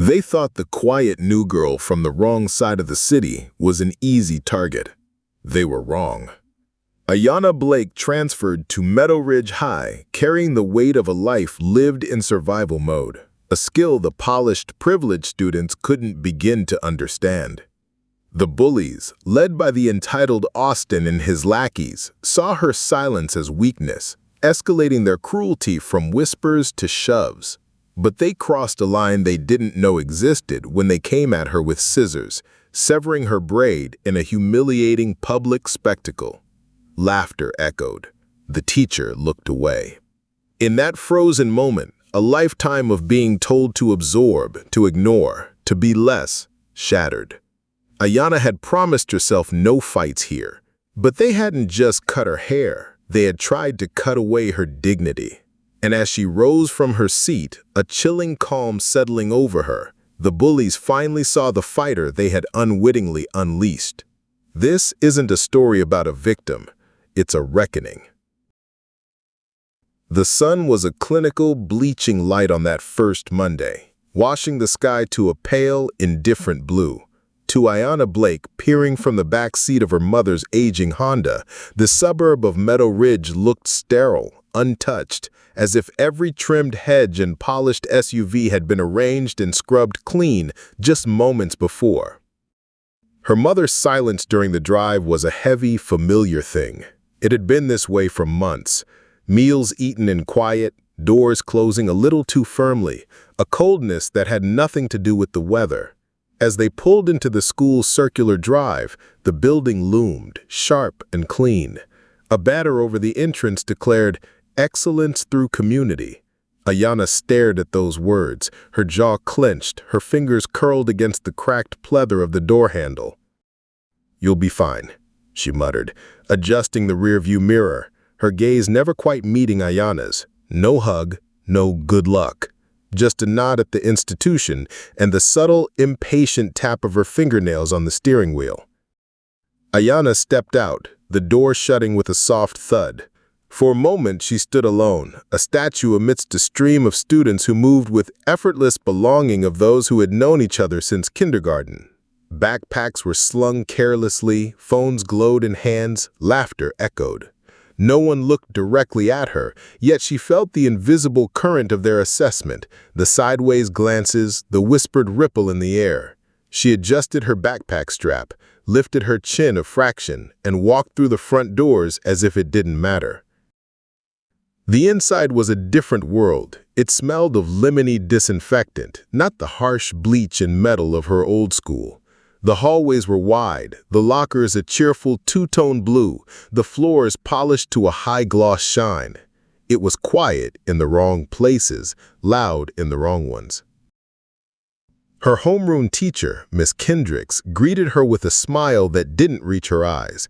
They thought the quiet new girl from the wrong side of the city was an easy target. They were wrong. Ayanna Blake transferred to Meadow Ridge High, carrying the weight of a life lived in survival mode, a skill the polished, privileged students couldn't begin to understand. The bullies, led by the entitled Austin and his lackeys, saw her silence as weakness, escalating their cruelty from whispers to shoves. But they crossed a line they didn't know existed when they came at her with scissors, severing her braid in a humiliating public spectacle. Laughter echoed. The teacher looked away. In that frozen moment, a lifetime of being told to absorb, to ignore, to be less, shattered. Ayanna had promised herself no fights here, but they hadn't just cut her hair, they had tried to cut away her dignity. And as she rose from her seat, a chilling calm settling over her, the bullies finally saw the fighter they had unwittingly unleashed. This isn't a story about a victim, it's a reckoning. The sun was a clinical, bleaching light on that first Monday, washing the sky to a pale, indifferent blue. To Ayanna Blake, peering from the back seat of her mother's aging Honda, the suburb of Meadow Ridge looked sterile, untouched, as if every trimmed hedge and polished SUV had been arranged and scrubbed clean just moments before. Her mother's silence during the drive was a heavy, familiar thing. It had been this way for months. Meals eaten in quiet, doors closing a little too firmly, a coldness that had nothing to do with the weather. As they pulled into the school's circular drive, the building loomed, sharp and clean. A banner over the entrance declared, "Excellence through community." Ayanna stared at those words, her jaw clenched, her fingers curled against the cracked pleather of the door handle. "You'll be fine," she muttered, adjusting the rearview mirror, her gaze never quite meeting Ayanna's. No hug, no good luck. Just a nod at the institution and the subtle, impatient tap of her fingernails on the steering wheel. Ayanna stepped out, the door shutting with a soft thud. For a moment she stood alone, a statue amidst a stream of students who moved with effortless belonging of those who had known each other since kindergarten. Backpacks were slung carelessly, phones glowed in hands, laughter echoed. No one looked directly at her, yet she felt the invisible current of their assessment, the sideways glances, the whispered ripple in the air. She adjusted her backpack strap, lifted her chin a fraction, and walked through the front doors as if it didn't matter. The inside was a different world. It smelled of lemony disinfectant, not the harsh bleach and metal of her old school. The hallways were wide, the lockers a cheerful two-tone blue, the floors polished to a high-gloss shine. It was quiet in the wrong places, loud in the wrong ones. Her homeroom teacher, Miss Kendricks, greeted her with a smile that didn't reach her eyes.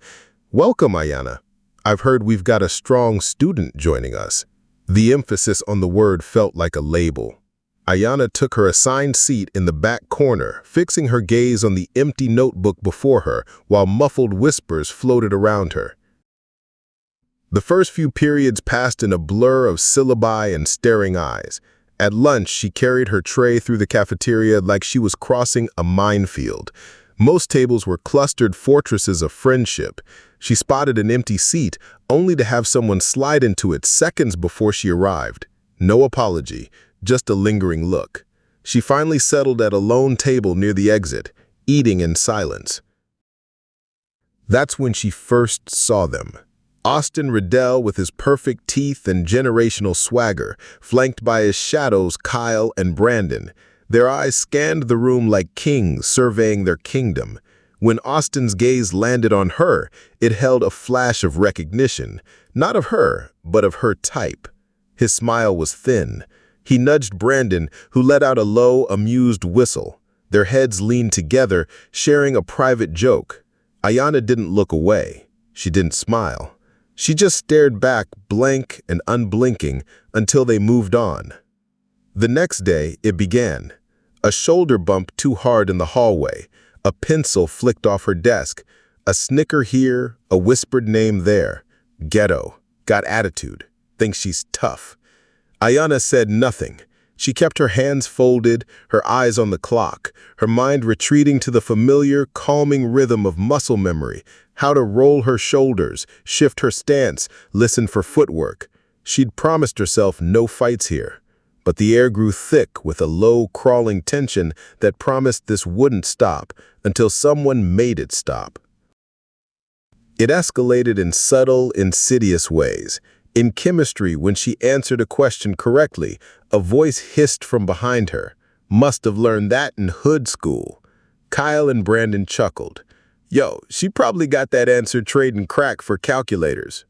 "Welcome, Ayanna. I've heard we've got a strong student joining us." The emphasis on the word felt like a label. Ayanna took her assigned seat in the back corner, fixing her gaze on the empty notebook before her, while muffled whispers floated around her. The first few periods passed in a blur of syllabi and staring eyes. At lunch, she carried her tray through the cafeteria like she was crossing a minefield. Most tables were clustered fortresses of friendship. She spotted an empty seat, only to have someone slide into it seconds before she arrived. No apology, just a lingering look. She finally settled at a lone table near the exit, eating in silence. That's when she first saw them. Austin Riddell with his perfect teeth and generational swagger, flanked by his shadows Kyle and Brandon. Their eyes scanned the room like kings surveying their kingdom. When Austin's gaze landed on her, it held a flash of recognition, not of her, but of her type. His smile was thin. He nudged Brandon, who let out a low, amused whistle. Their heads leaned together, sharing a private joke. Ayanna didn't look away. She didn't smile. She just stared back, blank and unblinking, until they moved on. The next day, it began. A shoulder bump too hard in the hallway, a pencil flicked off her desk, a snicker here, a whispered name there. Ghetto, got attitude, thinks she's tough. Ayanna said nothing. She kept her hands folded, her eyes on the clock, her mind retreating to the familiar, calming rhythm of muscle memory, how to roll her shoulders, shift her stance, listen for footwork. She'd promised herself no fights here. But the air grew thick with a low, crawling tension that promised this wouldn't stop until someone made it stop. It escalated in subtle, insidious ways. In chemistry, when she answered a question correctly, a voice hissed from behind her. Must have learned that in hood school. Kyle and Brandon chuckled. Yo, she probably got that answer trading crack for calculators.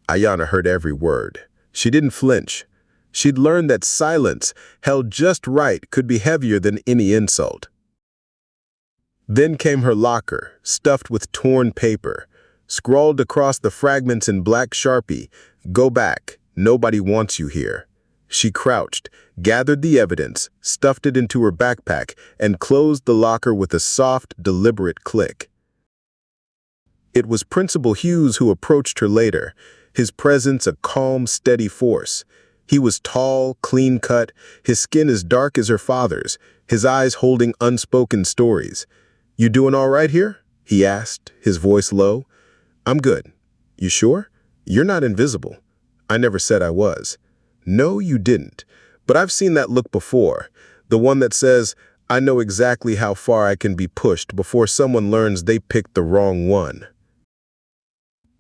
Ayanna heard every word. She didn't flinch. She'd learned that silence, held just right, could be heavier than any insult. Then came her locker, stuffed with torn paper. Scrawled across the fragments in black Sharpie, "Go back, nobody wants you here." She crouched, gathered the evidence, stuffed it into her backpack, and closed the locker with a soft, deliberate click. It was Principal Hughes who approached her later, his presence a calm, steady force. He was tall, clean-cut, his skin as dark as her father's, his eyes holding unspoken stories. "You doing all right here?" he asked, his voice low. "I'm good." "You sure? You're not invisible." "I never said I was." "No, you didn't. But I've seen that look before. The one that says, I know exactly how far I can be pushed before someone learns they picked the wrong one."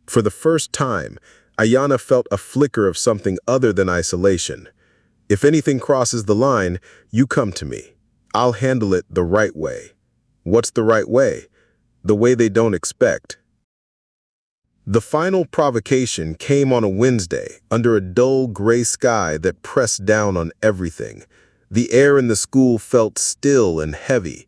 For the first time, Ayanna felt a flicker of something other than isolation. "If anything crosses the line, you come to me. I'll handle it the right way." What's the right way? The way they don't expect. The final provocation came on a Wednesday, under a dull gray sky that pressed down on everything. The air in the school felt still and heavy.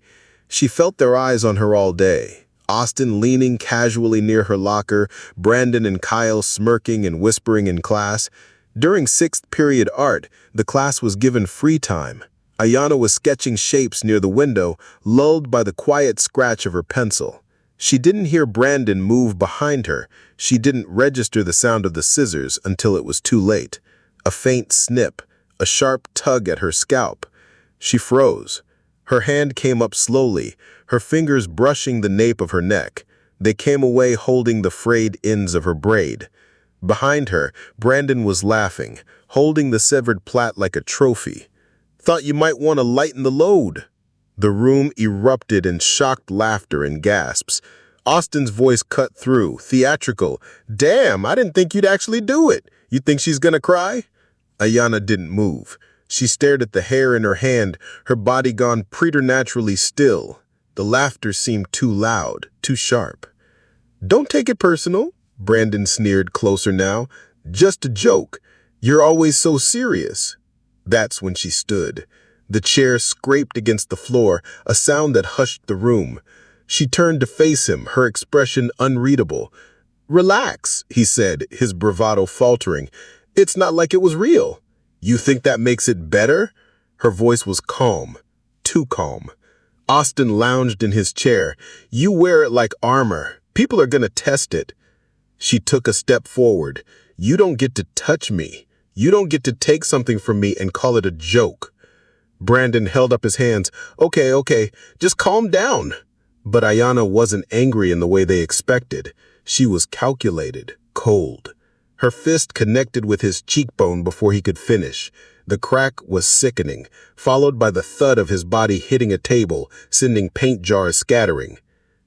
She felt their eyes on her all day. Austin leaning casually near her locker, Brandon and Kyle smirking and whispering in class. During sixth period art, the class was given free time. Ayanna was sketching shapes near the window, lulled by the quiet scratch of her pencil. She didn't hear Brandon move behind her. She didn't register the sound of the scissors until it was too late. A faint snip, a sharp tug at her scalp. She froze. Her hand came up slowly, her fingers brushing the nape of her neck. They came away holding the frayed ends of her braid. Behind her, Brandon was laughing, holding the severed plait like a trophy. "Thought you might want to lighten the load." The room erupted in shocked laughter and gasps. Austin's voice cut through, theatrical. "Damn, I didn't think you'd actually do it. You think she's gonna cry?" Ayanna didn't move. She stared at the hair in her hand, her body gone preternaturally still. The laughter seemed too loud, too sharp. "Don't take it personal," Brandon sneered closer now. "Just a joke. You're always so serious." That's when she stood. The chair scraped against the floor, a sound that hushed the room. She turned to face him, her expression unreadable. "Relax," he said, his bravado faltering. "It's not like it was real." "You think that makes it better?" Her voice was calm, too calm. Austin lounged in his chair. "You wear it like armor. People are gonna test it." She took a step forward. "You don't get to touch me. You don't get to take something from me and call it a joke." Brandon held up his hands. Okay, just calm down." But Ayanna wasn't angry in the way they expected. She was calculated, cold. Her fist connected with his cheekbone before he could finish. The crack was sickening, followed by the thud of his body hitting a table, sending paint jars scattering.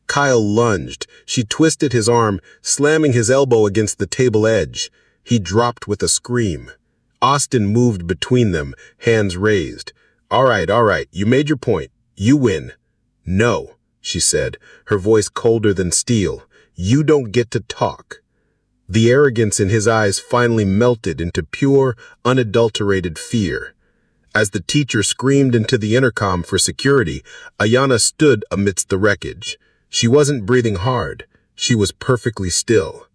Kyle lunged. She twisted his arm, slamming his elbow against the table edge. He dropped with a scream. Austin moved between them, hands raised. All right, you made your point. You win." "No," she said, her voice colder than steel. "You don't get to talk." The arrogance in his eyes finally melted into pure, unadulterated fear. As the teacher screamed into the intercom for security, Ayanna stood amidst the wreckage. She wasn't breathing hard. She was perfectly still.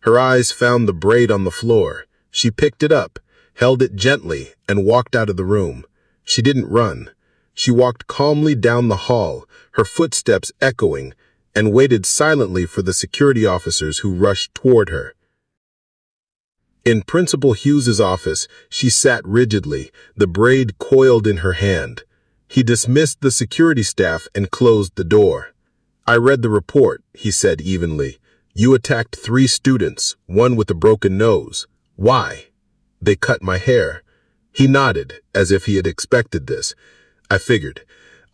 Her eyes found the braid on the floor. She picked it up, held it gently, and walked out of the room. She didn't run. She walked calmly down the hall, her footsteps echoing, and waited silently for the security officers who rushed toward her. In Principal Hughes's office, she sat rigidly, the braid coiled in her hand. He dismissed the security staff and closed the door. "I read the report," he said evenly. "You attacked 3 students, one with a broken nose. Why?" "They cut my hair." He nodded, as if he had expected this. "I figured.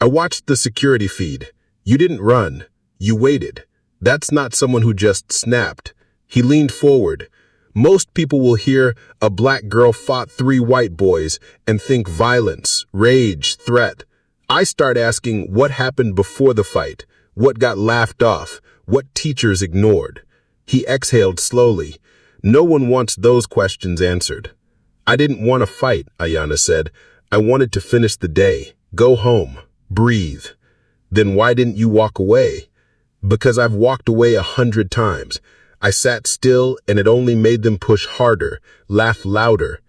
I watched the security feed. You didn't run. You waited. That's not someone who just snapped." He leaned forward. "Most people will hear a black girl fought 3 white boys and think violence, rage, threat. I start asking what happened before the fight, what got laughed off, what teachers ignored." He exhaled slowly. "No one wants those questions answered." "I didn't want to fight," Ayanna said. "I wanted to finish the day, go home, breathe." "Then why didn't you walk away?" "Because I've walked away 100 times. I sat still and it only made them push harder, laugh louder.